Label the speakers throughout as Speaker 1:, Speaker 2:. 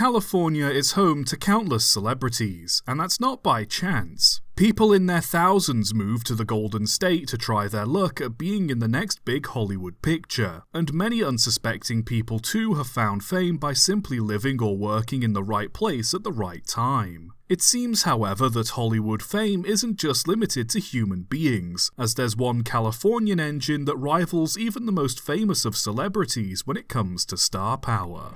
Speaker 1: California is home to countless celebrities, and that's not by chance. People in their thousands move to the Golden State to try their luck at being in the next big Hollywood picture, and many unsuspecting people too have found fame by simply living or working in the right place at the right time. It seems, however, that Hollywood fame isn't just limited to human beings, as there's one Californian engine that rivals even the most famous of celebrities when it comes to star power.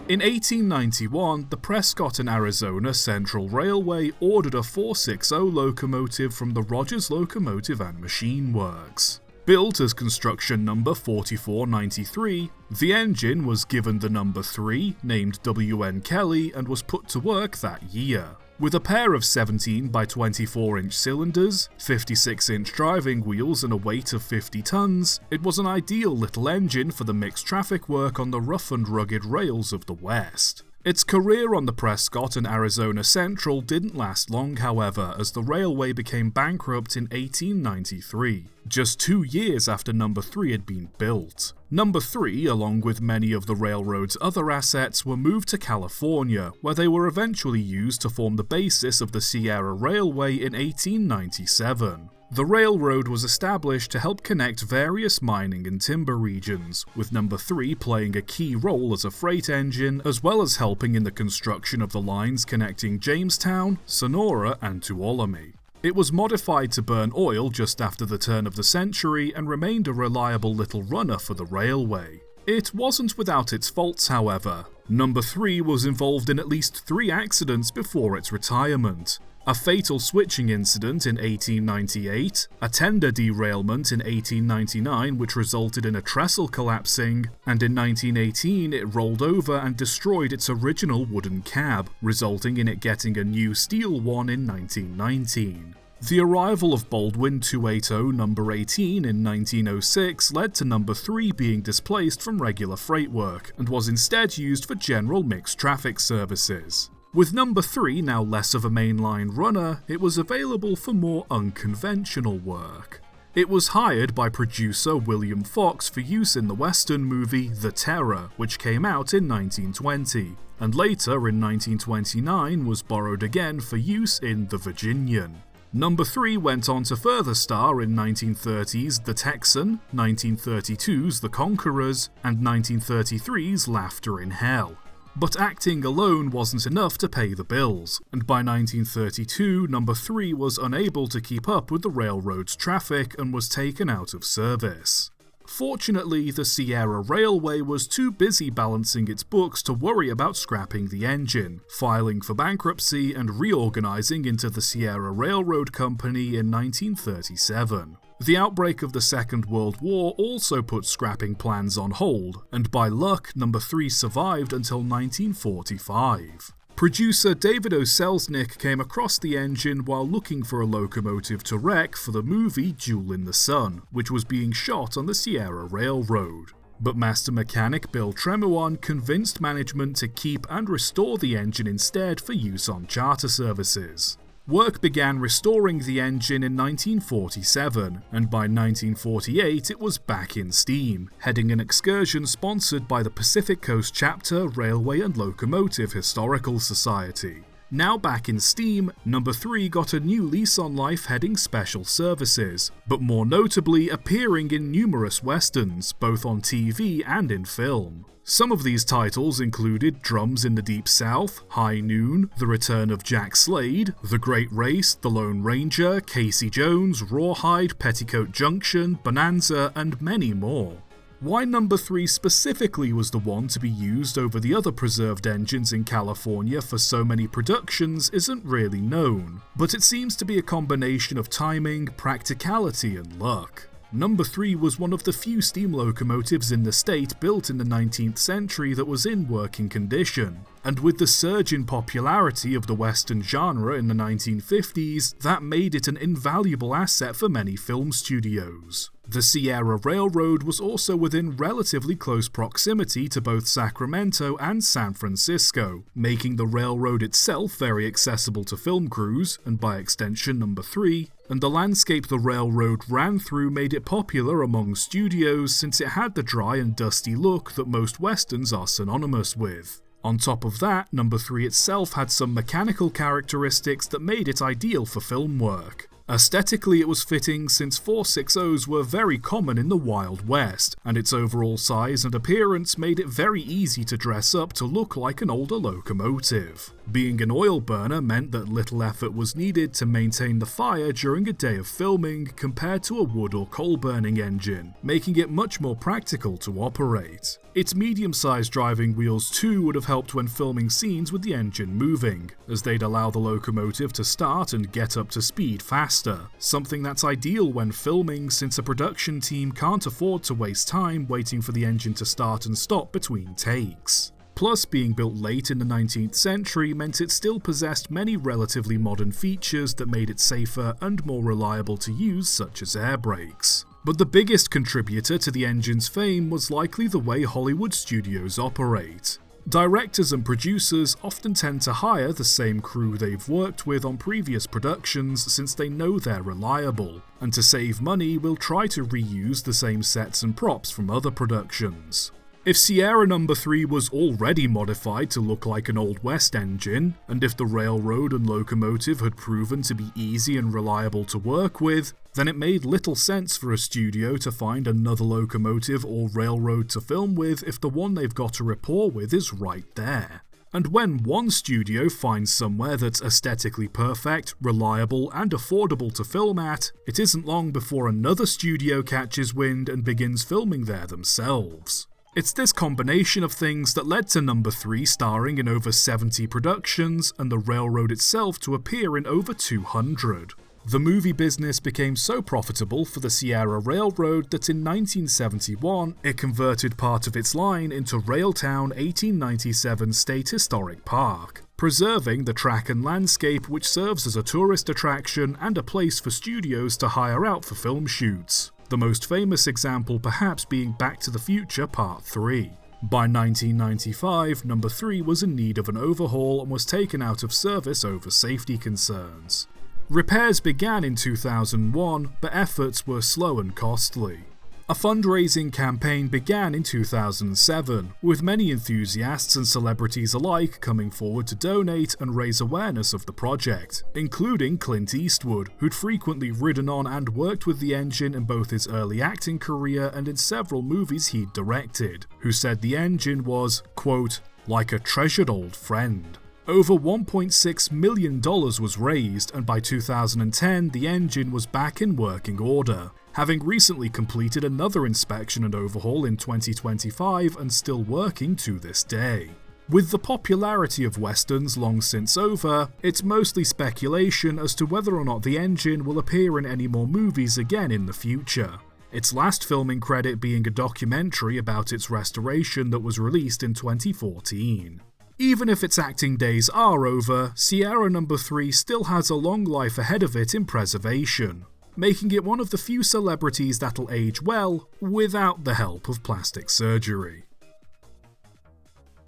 Speaker 1: In 1891, the Prescott and Arizona Central Railway ordered a 460 locomotive from the Rogers Locomotive and Machine Works. Built as construction number 4493, the engine was given the number 3, named W.N. Kelly, and was put to work that year. With a pair of 17 by 24 inch cylinders, 56 inch driving wheels and a weight of 50 tons, it was an ideal little engine for the mixed traffic work on the rough and rugged rails of the West. Its career on the Prescott and Arizona Central didn't last long, however, as the railway became bankrupt in 1893, just 2 years after Number 3 had been built. Number 3, along with many of the railroad's other assets, were moved to California, where they were eventually used to form the basis of the Sierra Railway in 1897. The railroad was established to help connect various mining and timber regions, with Number 3 playing a key role as a freight engine, as well as helping in the construction of the lines connecting Jamestown, Sonora, and Tuolumne. It was modified to burn oil just after the turn of the century and remained a reliable little runner for the railway. It wasn't without its faults, however. Number 3 was involved in at least 3 accidents before its retirement. A fatal switching incident in 1898, a tender derailment in 1899 which resulted in a trestle collapsing, and in 1918 it rolled over and destroyed its original wooden cab, resulting in it getting a new steel one in 1919. The arrival of Baldwin 280 number 18 in 1906 led to Number 3 being displaced from regular freight work, and was instead used for general mixed traffic services. With Number 3 now less of a mainline runner, it was available for more unconventional work. It was hired by producer William Fox for use in the Western movie The Terror, which came out in 1920, and later in 1929 was borrowed again for use in The Virginian. Number 3 went on to further star in 1930's The Texan, 1932's The Conquerors, and 1933's Laughter in Hell. But acting alone wasn't enough to pay the bills, and by 1932, Number 3 was unable to keep up with the railroad's traffic and was taken out of service. Fortunately, the Sierra Railway was too busy balancing its books to worry about scrapping the engine, filing for bankruptcy and reorganizing into the Sierra Railroad Company in 1937. The outbreak of the Second World War also put scrapping plans on hold, and by luck, Number 3 survived until 1945. Producer David O. Selznick came across the engine while looking for a locomotive to wreck for the movie Jewel in the Sun, which was being shot on the Sierra Railroad. But master mechanic Bill Tremuan convinced management to keep and restore the engine instead for use on charter services. Work began restoring the engine in 1947, and by 1948 it was back in steam, heading an excursion sponsored by the Pacific Coast Chapter Railway and Locomotive Historical Society. Now back in steam, Number 3 got a new lease on life heading special services, but more notably appearing in numerous westerns, both on TV and in film. Some of these titles included Drums in the Deep South, High Noon, The Return of Jack Slade, The Great Race, The Lone Ranger, Casey Jones, Rawhide, Petticoat Junction, Bonanza, and many more. Why Number 3 specifically was the one to be used over the other preserved engines in California for so many productions isn't really known, but it seems to be a combination of timing, practicality, and luck. Number 3 was one of the few steam locomotives in the state built in the 19th century that was in working condition, and with the surge in popularity of the Western genre in the 1950s, that made it an invaluable asset for many film studios. The Sierra Railroad was also within relatively close proximity to both Sacramento and San Francisco, making the railroad itself very accessible to film crews, and by extension number 3, and the landscape the railroad ran through made it popular among studios since it had the dry and dusty look that most westerns are synonymous with. On top of that, number 3 itself had some mechanical characteristics that made it ideal for film work. Aesthetically, it was fitting since 460s were very common in the Wild West, and its overall size and appearance made it very easy to dress up to look like an older locomotive. Being an oil burner meant that little effort was needed to maintain the fire during a day of filming compared to a wood or coal burning engine, making it much more practical to operate. Its medium-sized driving wheels too would have helped when filming scenes with the engine moving, as they'd allow the locomotive to start and get up to speed faster, something that's ideal when filming since a production team can't afford to waste time waiting for the engine to start and stop between takes. Plus, being built late in the 19th century meant it still possessed many relatively modern features that made it safer and more reliable to use, such as air brakes. But the biggest contributor to the engine's fame was likely the way Hollywood studios operate. Directors and producers often tend to hire the same crew they've worked with on previous productions since they know they're reliable, and to save money will try to reuse the same sets and props from other productions. If Sierra No. 3 was already modified to look like an Old West engine, and if the railroad and locomotive had proven to be easy and reliable to work with, then it made little sense for a studio to find another locomotive or railroad to film with if the one they've got a rapport with is right there. And when one studio finds somewhere that's aesthetically perfect, reliable, and affordable to film at, it isn't long before another studio catches wind and begins filming there themselves. It's this combination of things that led to number 3 starring in over 70 productions and the railroad itself to appear in over 200. The movie business became so profitable for the Sierra Railroad that in 1971 it converted part of its line into Railtown 1897 State Historic Park, preserving the track and landscape which serves as a tourist attraction and a place for studios to hire out for film shoots. The most famous example perhaps being Back to the Future Part 3. By 1995, number 3 was in need of an overhaul and was taken out of service over safety concerns. Repairs began in 2001, but efforts were slow and costly. A fundraising campaign began in 2007, with many enthusiasts and celebrities alike coming forward to donate and raise awareness of the project, including Clint Eastwood, who'd frequently ridden on and worked with the engine in both his early acting career and in several movies he'd directed, who said the engine was, quote, like a treasured old friend. Over $1.6 million was raised, and by 2010 the engine was back in working order, having recently completed another inspection and overhaul in 2025 and still working to this day. With the popularity of westerns long since over, it's mostly speculation as to whether or not the engine will appear in any more movies again in the future. Its last filming credit being a documentary about its restoration that was released in 2014. Even if its acting days are over, Sierra No. 3 still has a long life ahead of it in preservation, making it one of the few celebrities that'll age well without the help of plastic surgery.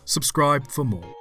Speaker 1: Subscribe for more.